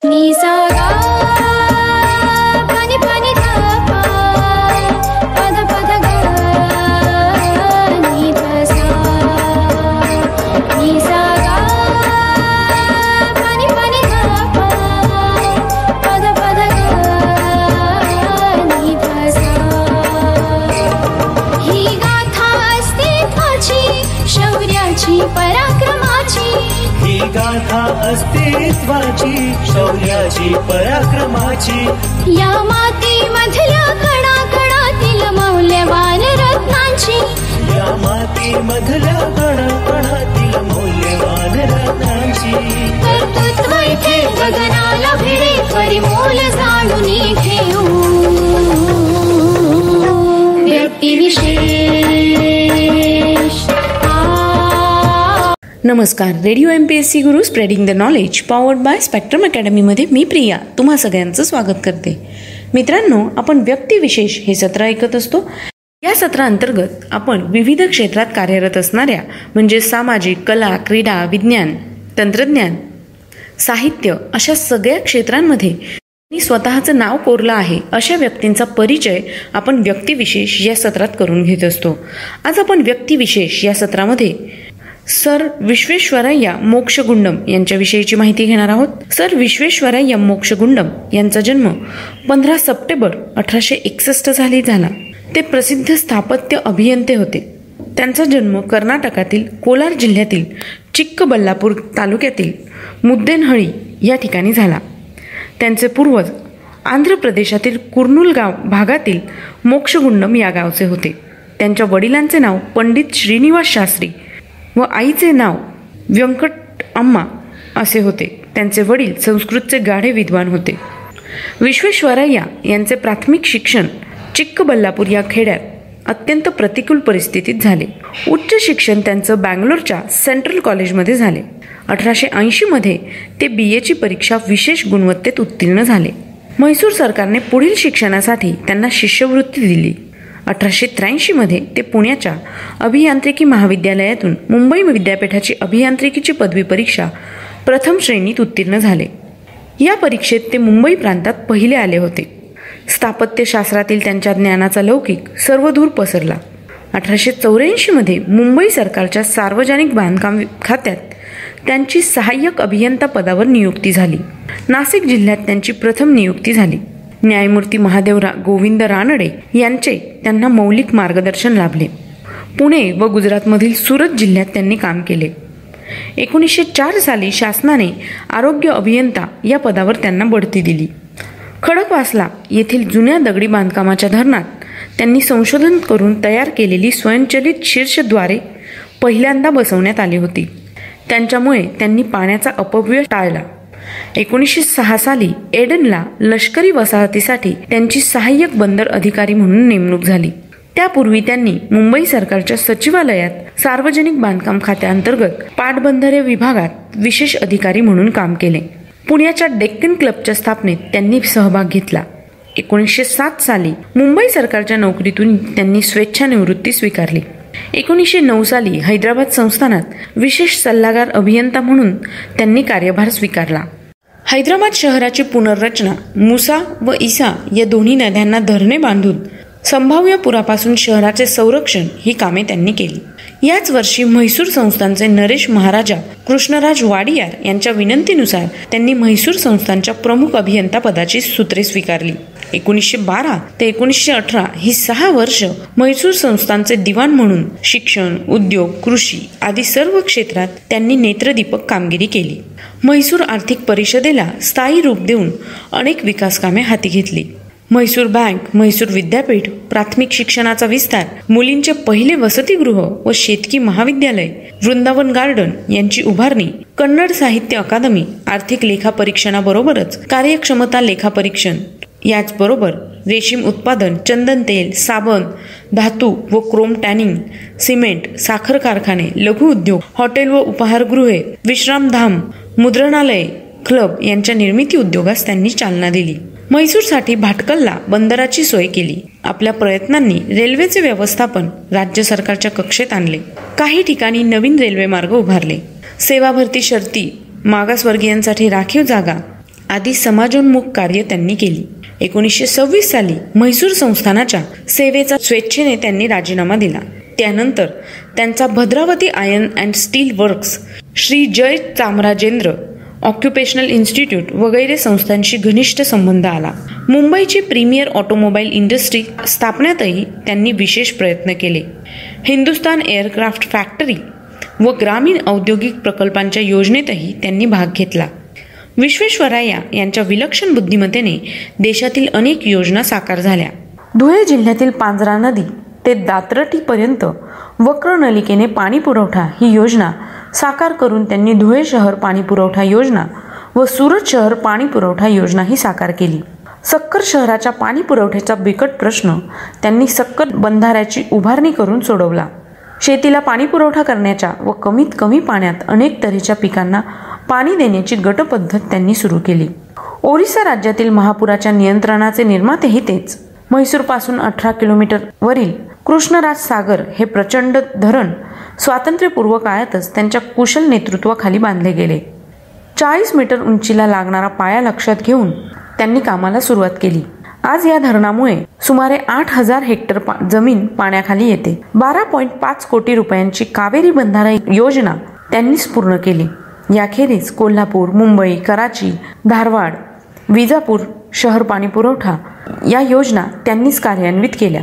नि सा गा pani pani धा पा पद पद गा नि ध सा नि सा गा pani pani धा पा पद पद गा नि ध सा ही गाथा अस्तित्वाची शौर्याची पराक्रमाची ही गाथा अस्तित्वाची शौर्याची पराक्रमाची या मातीमधल्या कणाकणातील मौल्यवान रत्नांची या मातीमधल्या कणाकणातील मौल्यवान रत्नांची कर्तृत्व इथे गगनाला भिडे परिमोल जाणून घेऊ व्यक्तिविशेष। नमस्कार, radio MPSC Guru spreading the knowledge powered by spectrum अकॅडमीमध्ये मी प्रिया तुम्हा सगळ्यांचं स्वागत करते। मित्रांनो, आपण व्यक्तिविशेष हे सत्र ऐकत असतो। या सत्राअंतर्गत आपण विविध क्षेत्रात कार्यरत असणाऱ्या म्हणजे सामाजिक, कला, क्रीडा, विज्ञान, तंत्रज्ञान, साहित्य अशा सगळ्या क्षेत्रांमध्ये स्वतःचं नाव कोरलं आहे अशा व्यक्तींचा परिचय आपण व्यक्तिविशेष या सत्रात करून घेत असतो। आज आपण व्यक्तिविशेष या सत्रामध्ये सर विश्वेश्वरय्या मोक्षगुंडम यांच्याविषयीची माहिती घेणार आहोत। सर विश्वेश्वरय्या मोक्षगुंडम यांचा जन्म 15 सप्टेंबर 1861 साली झाला। ते प्रसिद्ध स्थापत्य अभियंते होते। त्यांचा जन्म कर्नाटकातील कोलार जिल्ह्यातील चिक्कबल्लापूर तालुक्यातील मुद्देनहळ्ळी या ठिकाणी झाला। त्यांचे पूर्वज आंध्र प्रदेशातील कुर्नूल गाव भागातील मोक्षगुंडम या गावचे होते। त्यांच्या वडिलांचे नाव पंडित श्रीनिवास शास्त्री व आईचे नाव व्यंकट अम्मा असे होते। त्यांचे वडील संस्कृतचे गाढे विद्वान होते। विश्वेश्वरय्या यांचे प्राथमिक शिक्षण चिक्कबल्लापूर या खेड्यात अत्यंत प्रतिकूल परिस्थितीत झाले। उच्च शिक्षण त्यांचं बँगलोरच्या सेंट्रल कॉलेजमध्ये झाले। 1880 मध्ये ते BA परीक्षा विशेष गुणवत्तेत उत्तीर्ण झाले। म्हैसूर सरकारने पुढील शिक्षणासाठी त्यांना शिष्यवृत्ती दिली। 1883 मध्ये ते पुण्याच्या अभियांत्रिकी महाविद्यालयातून मुंबई विद्यापीठाची अभियांत्रिकीची पदवी परीक्षा प्रथम श्रेणीत उत्तीर्ण झाले। या परीक्षेत ते मुंबई प्रांतात पहिले आले होते। स्थापत्यशास्त्रातील त्यांच्या ज्ञानाचा लौकिक सर्वदूर पसरला। 1884 मध्ये मुंबई सरकारच्या सार्वजनिक बांधकाम खात्यात त्यांची सहाय्यक अभियंता पदावर नियुक्ती झाली। नाशिक जिल्ह्यात त्यांची प्रथम नियुक्ती झाली। न्यायमूर्ती महादेव गोविंद रानडे यांचे त्यांना मौलिक मार्गदर्शन लाभले। पुणे व गुजरातमधील सुरत जिल्ह्यात त्यांनी काम केले। 1904 साली शासनाने आरोग्य अभियंता या पदावर त्यांना बढती दिली। खडकवासला येथील जुन्या दगडी बांधकामाच्या धरणात त्यांनी संशोधन करून तयार केलेली स्वयंचलित शीर्षद्वारे पहिल्यांदा बसवण्यात आली होती। त्यांच्यामुळे त्यांनी पाण्याचा अपव्यय टाळला। 1906 साली एडनला लष्करी वसाहतीसाठी त्यांची सहाय्यक बंदर अधिकारी म्हणून नेमणूक झाली। त्यापूर्वी त्यांनी मुंबई सरकारच्या सचिवालयात सार्वजनिक बांधकाम खात्याअंतर्गत पाटबंधारे विभागात विशेष अधिकारी म्हणून काम केले। पुण्याच्या डेक्कन क्लबच्या स्थापनेत त्यांनी सहभाग घेतला। 1907 साली मुंबई सरकारच्या नोकरीतून त्यांनी स्वेच्छानिवृत्ती स्वीकारली। 1909 साली हैदराबाद संस्थानात विशेष सल्लागार अभियंता म्हणून त्यांनी कार्यभार स्वीकारला। हैदराबाद शहराची पुनर्रचना मुसा व इसा या दोन्ही नद्यांना धरणे बांधून संभाव्य पुरापासून शहराचे संरक्षण ही कामे त्यांनी केली। याच वर्षी म्हैसूर संस्थानचे नरेश महाराजा कृष्णराज वाडियार यांच्या विनंतीनुसार त्यांनी म्हैसूर संस्थानच्या प्रमुख अभियंता पदाची सूत्रे स्वीकारली। 1912 ते 1918 ही 6 वर्ष म्हैसूर संस्थानचे दिवाण म्हणून शिक्षण, उद्योग, कृषी आदी सर्व क्षेत्रात त्यांनी नेत्रदीपक कामगिरी केली। म्हैसूर आर्थिक परिषदेला स्थायी रूप देऊन अनेक विकास कामे हाती घेतली। म्हैसूर बँक, म्हैसूर विद्यापीठ, प्राथमिक शिक्षणाचा विस्तार, मुलींचे पहिले वसतिगृह व शेतकी महाविद्यालय, वृंदावन गार्डन यांची उभारणी, कन्नड साहित्य अकादमी, आर्थिक लेखापरीक्षणाबरोबरच कार्यक्षमता लेखापरीक्षण, याचबरोबर रेशीम उत्पादन, चंदन तेल, साबण, धातू व क्रोम टॅनिंग, सिमेंट, साखर कारखाने, लघु उद्योग, हॉटेल व उपाहारगृहे, विश्रामधाम, मुद्रणालय, क्लब यांच्या निर्मिती उद्योगास त्यांनी चालना दिली। म्हैसूरसाठी भाटकलला बंदराची सोय केली। आपल्या प्रयत्नांनी रेल्वेचे व्यवस्थापन राज्य सरकारच्या कक्षेत आणले। काही ठिकाणी नवीन रेल्वे मार्ग उभारले। सेवा भरती शर्ती, मागासवर्गीयांसाठी राखीव जागा आदी समाजोन्मुख कार्य त्यांनी केली. 1926 साली म्हैसूर संस्थानाच्या सेवेचा स्वेच्छेने त्यांनी राजीनामा दिला. त्यानंतर त्यांचा Bhadravati iron and steel works, Shri Jaya Chamarajendra occupational institute वगैरे संस्थांशी घनिष्ठ संबंध आला. मुंबईची प्रीमियर ऑटोमोबाईल इंडस्ट्री स्थापण्यातही त्यांनी विशेष प्रयत्न केले. हिंदुस्तान एअरक्राफ्ट फॅक्टरी व ग्रामीण औद्योगिक प्रकल्पांच्या योजनेतही त्यांनी भाग घेतला. विश्वेश्वरय्या यांच्या विलक्षण बुद्धिमत्तेने देशातील अनेक योजना साकार झाल्या. धुळे जिल्ह्यातील पांझरा नदी ते दातरटीपर्यंत वक्र नलिकेने पाणी पुरवठा ही योजना साकार करून त्यांनी धुळे शहर पाणी पुरवठा योजना व सुरत शहर पाणी पुरवठा योजना ही साकार केली. सक्कर शहराच्या पाणी पुरवठ्याचा बिकट प्रश्न त्यांनी सक्कर बंधाऱ्याची उभारणी करून सोडवला. शेतीला पाणी पुरवठा करण्याच्या व कमीत कमी पाण्यात अनेक तऱ्हेच्या पिकांना पाणी देण्याची गटपद्धत त्यांनी सुरू केली. ओरिसा राज्यातील महापुराच्या नियंत्रणाचे निर्मातेही तेच. म्हैसूरपासून 18 किलोमीटर वरील कृष्णराज सागर हे प्रचंड धरण स्वातंत्र्यपूर्व काळातच त्यांच्या कुशल नेतृत्वाखाली बांधले गेले. 40 मीटर उंचीला लागणारा पाया लक्षात घेऊन त्यांनी कामाला सुरुवात केली. आज या धरणामुळे सुमारे 8,000 हेक्टर जमीन पाण्याखाली येते. 12.5 कोटी रुपयांची कावेरी बंधारा योजना त्यांनीच पूर्ण केली. याखेरीज कोल्हापूर, मुंबई, कराची, धारवाड, विजापूर शहर पाणी पुरवठा या योजना त्यांनीच कार्यान्वित केल्या.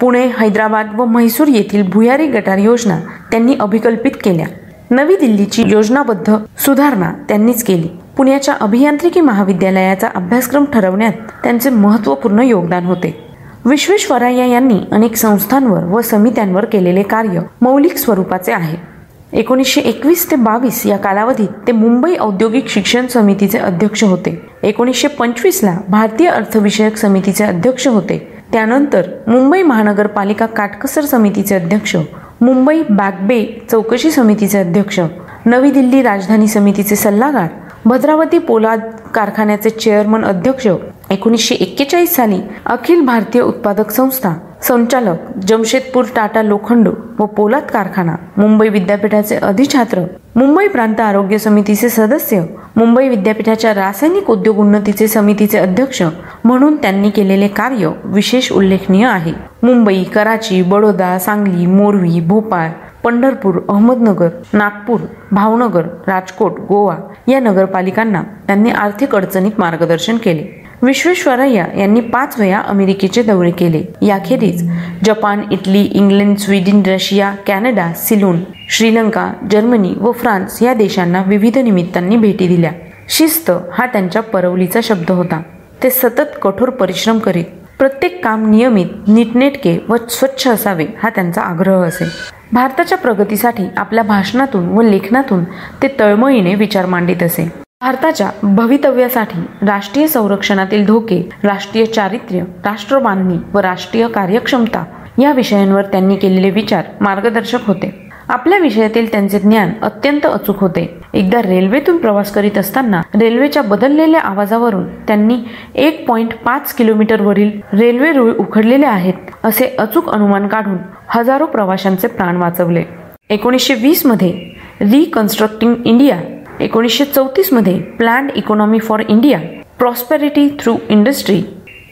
पुणे, हैदराबाद व म्हैसूर येथील भुयारी गटार योजना त्यांनी अभिकल्पित केल्या. नवी दिल्लीची योजनाबद्ध सुधारणा त्यांनीच केली. पुण्याच्या अभियांत्रिकी महाविद्यालयाचा अभ्यासक्रम ठरवण्यात त्यांचे महत्त्वपूर्ण योगदान होते. विश्वेश्वरय्या यांनी अनेक संस्थांवर व समित्यांवर केलेले कार्य मौलिक स्वरूपाचे आहे. 1921 ते 22 या कालावधीत ते मुंबई औद्योगिक शिक्षण समितीचे अध्यक्ष होते. 1925ला भारतीय अर्थविषयक समितीचे अध्यक्ष होते. त्यानंतर मुंबई महानगरपालिका काटकसर समितीचे अध्यक्ष, मुंबई बॅक-बे चौकशी समितीचे अध्यक्ष, नवी दिल्ली राजधानी समितीचे सल्लागार, भद्रावती पोलाद कारखान्याचे चेअरमन अध्यक्ष, 1941 साली अखिल भारतीय उत्पादक संस्था संचालक, जमशेदपूर टाटा लोखंड व पोलाद कारखाना, मुंबई विद्यापीठाचे अधिछात्र, मुंबई प्रांत आरोग्य समितीचे सदस्य, मुंबई विद्यापीठाच्या रासायनिक उद्योग उन्नतीचे समितीचे अध्यक्ष म्हणून त्यांनी केलेले कार्य विशेष उल्लेखनीय आहे. मुंबई, कराची, बडोदा, सांगली, मोरवी, भोपाळ, पंढरपूर, अहमदनगर, नागपूर, भावनगर, राजकोट, गोवा या नगरपालिकांना त्यांनी आर्थिक अडचणीत मार्गदर्शन केले. विश्वेश्वरय्या यांनी 5 वेळा अमेरिकेचे दौरे केले. याखेरीज Japan, Italy, England, Sweden, Russia, Canada, Ceylon, Sri Lanka, Germany व फ्रान्स या देशांना विविध निमित्तांनी भेटी दिल्या. शिस्त हा त्यांच्या परवलीचा शब्द होता. ते सतत कठोर परिश्रम करीत. प्रत्येक काम नियमित, नीटनेटके व स्वच्छ असावे हा त्यांचा आग्रह असे. भारताच्या प्रगतीसाठी आपल्या भाषणातून व लेखनातून ते तळमळीने विचार मांडित असे. भारताच्या भवितव्यासाठी राष्ट्रीय संरक्षणातील धोके, राष्ट्रीय चारित्र्य, राष्ट्रबांधणी व राष्ट्रीय कार्यक्षमता या विषयांवर त्यांनी केलेले विचार मार्गदर्शक होते. आपल्या विषयातील त्यांचे ज्ञान अत्यंत अचूक होते. एकदा रेल्वेतून प्रवास करीत असताना रेल्वेच्या बदललेल्या आवाजावरून त्यांनी 1.5 किलोमीटरवरील रेल्वे रुळ उखडलेले आहेत असे अचूक अनुमान काढून हजारो प्रवाशांचे प्राण वाचवले. 1920 मध्ये रिकन्स्ट्रक्टिंग इंडिया, 1934 मध्ये planned economy for India, prosperity through industry,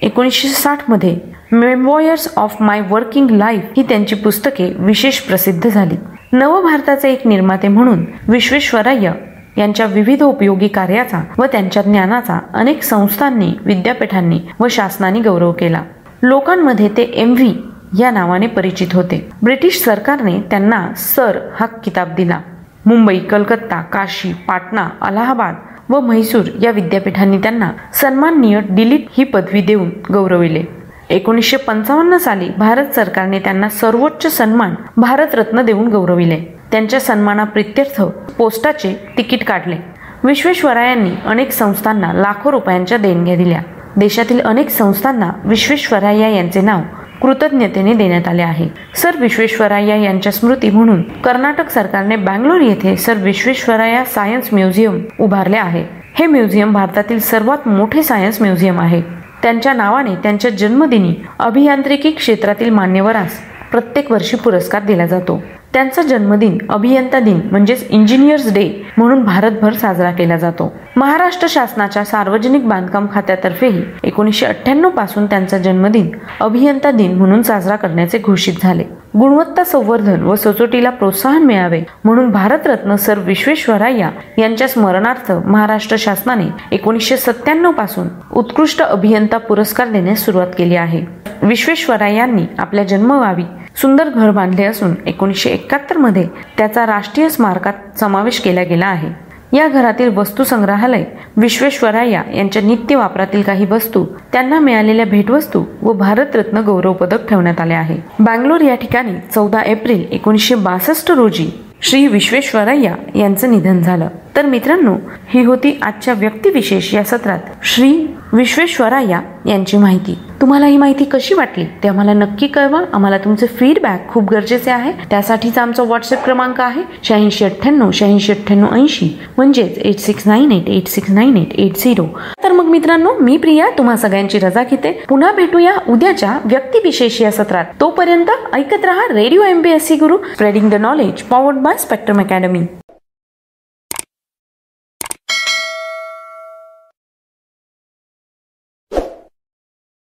1960 मध्ये memoirs of my working life ही त्यांची पुस्तके विशेष प्रसिद्ध झाली. नवभारताचे एक निर्माते म्हणून विश्वेश्वरय्या यांच्या विविध उपयोगी कार्याचा व त्यांच्या ज्ञानाचा अनेक संस्थांनी, विद्यापीठांनी व शासनाने गौरव केला. लोकांमध्ये ते MV या नावाने परिचित होते. ब्रिटिश सरकारने त्यांना सर हा किताब दिला. मुंबई, कलकत्ता, काशी, पाटणा, अलाहाबाद व म्हैसूर या विद्यापीठांनी त्यांना सन्माननीय डिलीट ही पदवी देऊन गौरविले. 1955 साली भारत सरकारने त्यांना सर्वोच्च सन्मान भारतरत्न देऊन गौरविले. त्यांच्या सन्मानाप्रित्यर्थ पोस्टाचे तिकीट काढले. विश्वेश्वरय्यांनी अनेक संस्थांना लाखो रुपयांच्या देणग्या दिल्या. देशातील अनेक संस्थांना विश्वेश्वरय्या यांचे नाव कृतज्ञतेने देण्यात आले आहे. सर विश्वेश्वरय्या यांच्या स्मृती म्हणून कर्नाटक सरकारने बंगलोर येथे सर विश्वेश्वरय्या सायन्स म्युझियम उभारले आहे. हे म्युझियम भारतातील सर्वात मोठे सायन्स म्युझियम आहे. त्यांच्या नावाने त्यांच्या जन्मदिनी अभियांत्रिकी क्षेत्रातील मान्यवरास प्रत्येक वर्षी पुरस्कार दिला जातो. त्यांचा जन्मदिन अभियंता दिन म्हणजेच इंजिनियर्स डे म्हणून भारतभर साजरा केला जातो. महाराष्ट्र शासनाच्या सार्वजनिक बांधकाम खात्यातर्फेही 1998 पासून त्यांचा जन्मदिन अभियंता दिन म्हणून साजरा करण्याचे घोषित झाले. गुणवत्ता संवर्धन व सचोटीला प्रोत्साहन मिळावे म्हणून भारतरत्न सर विश्वेश्वरय्या यांच्या स्मरणार्थ महाराष्ट्र शासनाने 1997 पासून उत्कृष्ट अभियंता पुरस्कार देण्यास सुरुवात केली आहे. विश्वेश्वरय्यांनी आपल्या जन्मगावी सुंदर घर बांधले असून 1971 मध्ये त्याचा राष्ट्रीय स्मारकात समावेश केला गेला आहे. या घरातील वस्तू संग्रहालय विश्वेश्वरय्या यांच्या नित्य वापरातील काही वस्तू, त्यांना मिळालेल्या भेटवस्तू व भारतरत्न गौरव पदक ठेवण्यात आले आहे. बंगलोर या ठिकाणी 14 एप्रिल 1962 रोजी श्री विश्वेश्वरय्या यांचं निधन झालं. तर मित्रांनो, ही होती आजच्या व्यक्तिविशेष या सत्रात श्री विश्वेश्वरय्या यांची माहिती. तुम्हाला ही माहिती कशी वाटली ते आम्हाला नक्की कळवा. आम्हाला तुमचे फीडबॅक खूप गरजेचे आहे. त्यासाठीचा आमचा व्हॉट्सअप क्रमांक आहे 8698869880 म्हणजेच 8698869880. तर मग मित्रांनो, मी प्रिया तुम्हा सगळ्यांची रजा घेते. पुन्हा भेटूया उद्याच्या व्यक्तिविशेष या सत्रात. तोपर्यंत ऐकत रहा radio MPSC Guru, spreading the knowledge, powered by spectrum academy.